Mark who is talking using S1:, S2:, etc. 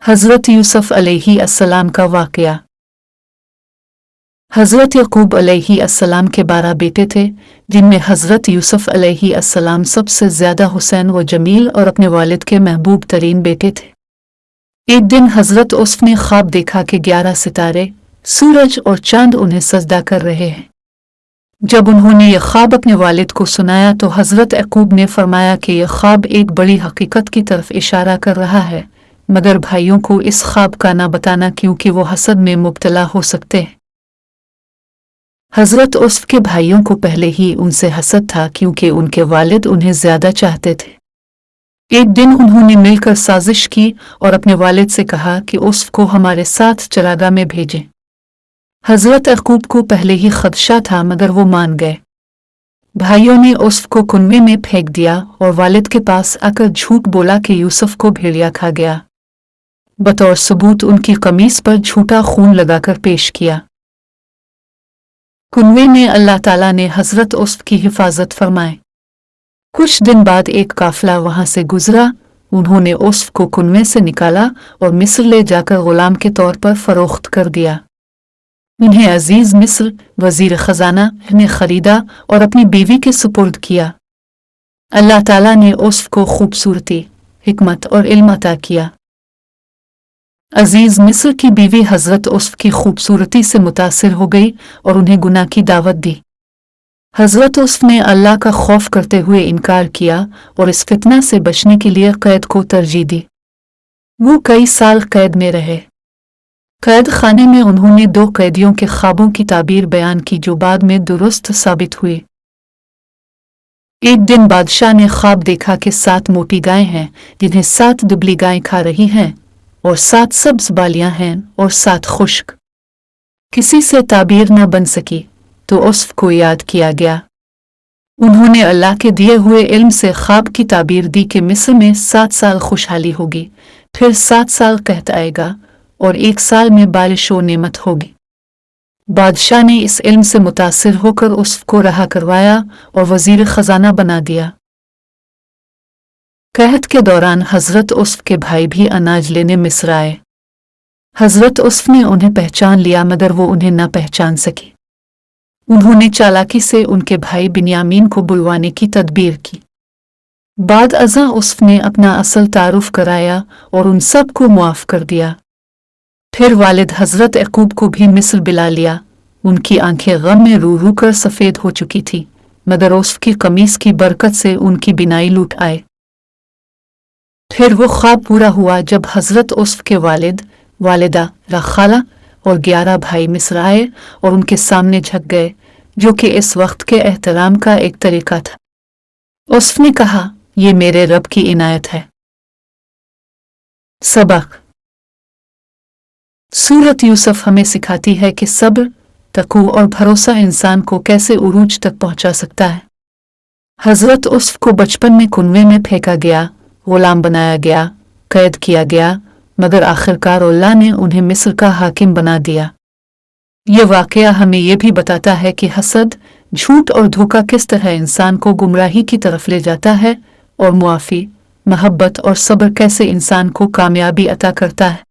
S1: हज़रत यूसुफ अलैहिस्सलाम का वाक़या। हज़रत यक़ूब अलैहिस्सलाम के 12 बेटे थे, जिनमें हज़रत यूसुफ अलैहिस्सलाम सबसे ज़्यादा हुसैन व जमील और अपने वालिद के महबूब तरीन बेटे थे। एक दिन हज़रत यूसुफ ने ख्वाब देखा कि 11 सितारे, सूरज और चांद उन्हें सजदा कर रहे हैं। जब उन्होंने यह ख्वाब अपने वालिद को सुनाया तो हज़रत यक़ूब ने फरमाया कि यह ख्वाब एक बड़ी हकीकत की तरफ इशारा कर रहा है, मगर भाइयों को इस ख्वाब का ना बताना क्योंकि वो हसद में मुब्तला हो सकते हैं। हज़रत यूसुफ के भाइयों को पहले ही उनसे हसद था क्योंकि उनके वालिद उन्हें ज़्यादा चाहते थे। एक दिन उन्होंने मिलकर साजिश की और अपने वालिद से कहा कि यूसुफ को हमारे साथ चरागाह में भेजें। हज़रत यक़ूब को पहले ही खदशा था मगर वो मान गए। भाइयों ने यूसुफ को कुनवे में फेंक दिया और वालिद के पास आकर झूठ बोला कि यूसुफ को भेड़िया खा गया। बतौर सबूत उनकी कमीज पर झूठा खून लगाकर पेश किया। कुनवे में अल्लाह ताला ने हज़रत यूसुफ की हिफाजत फरमाई। कुछ दिन बाद एक काफिला वहां से गुजरा। उन्होंने यूसुफ को कुनवे से निकाला और मिस्र ले जाकर गुलाम के तौर पर फरोख्त कर दिया। उन्हें अजीज मिस्र वजीर खजाना ने खरीदा और अपनी बीवी के सुपुर्द किया। अल्लाह ताला ने यूसुफ को खूबसूरती, हिकमत और इल्म अता किया। अजीज मिस्र की बीवी हज़रत यूसुफ की खूबसूरती से मुतासिर हो गई और उन्हें गुनाह की दावत दी। हज़रत यूसुफ ने अल्लाह का खौफ करते हुए इनकार किया और इस फितना से बचने के लिए कैद को तरजीह दी। वो कई साल कैद में रहे। कैद खाने में उन्होंने 2 कैदियों के ख्वाबों की ताबीर बयान की जो बाद में दुरुस्त साबित हुई। एक दिन बादशाह ने ख्वाब देखा कि 7 मोटी गायें हैं जिन्हें 7 दुबली गायें खा रही हैं और 7 सब्ज बालियां हैं और 7 खुश्क। किसी से ताबीर न बन सकी तो यूसुफ को याद किया गया। उन्होंने अल्लाह के दिए हुए इल्म से ख्वाब की ताबीर दी कि मिस्र में 7 साल खुशहाली होगी, फिर 7 साल कहत आएगा और 1 साल में बारिश व नेमत होगी। बादशाह ने इस इल्म से मुतासिर होकर यूसुफ को रहा करवाया और वजीर खजाना बना दिया। कहत के दौरान हज़रत यूसुफ के भाई भी अनाज लेने मिस्र आए। हज़रत यूसुफ ने उन्हें पहचान लिया मगर वो उन्हें न पहचान सकी। उन्होंने चालाकी से उनके भाई बिन्यामीन को बुलवाने की तदबीर की। बाद अज़ां यूसुफ ने अपना असल तारुफ कराया और उन सब को मुआफ़ कर दिया। फिर वालिद हज़रत यक़ूब को भी मिस्र बिला लिया। उनकी आंखें गम में रू रू कर सफ़ेद हो चुकी थी, मगर यूसुफ की कमीज की बरकत से उनकी बिनाई लूट आए। फिर वो ख्वाब पूरा हुआ जब हज़रत यूसुफ के वालिद, वालिदा, रखाला और 11 भाई मिस्र आए और उनके सामने झुक गए, जो कि इस वक्त के एहतराम का एक तरीका था। यूसुफ ने कहा, ये मेरे रब की इनायत है। सबक। सूरत यूसुफ हमें सिखाती है कि सब्र, तक़वा और भरोसा इंसान को कैसे उरूज तक पहुंचा सकता है। हज़रत यूसुफ को बचपन में कुनवे में फेंका गया, गुलाम बनाया गया, कैद किया गया, मगर आखिरकार अल्लाह ने उन्हें मिस्र का हाकिम बना दिया। यह वाक़या हमें यह भी बताता है कि हसद, झूठ और धोखा किस तरह इंसान को गुमराही की तरफ ले जाता है और मुआफ़ी, मोहब्बत और सब्र कैसे इंसान को कामयाबी अता करता है।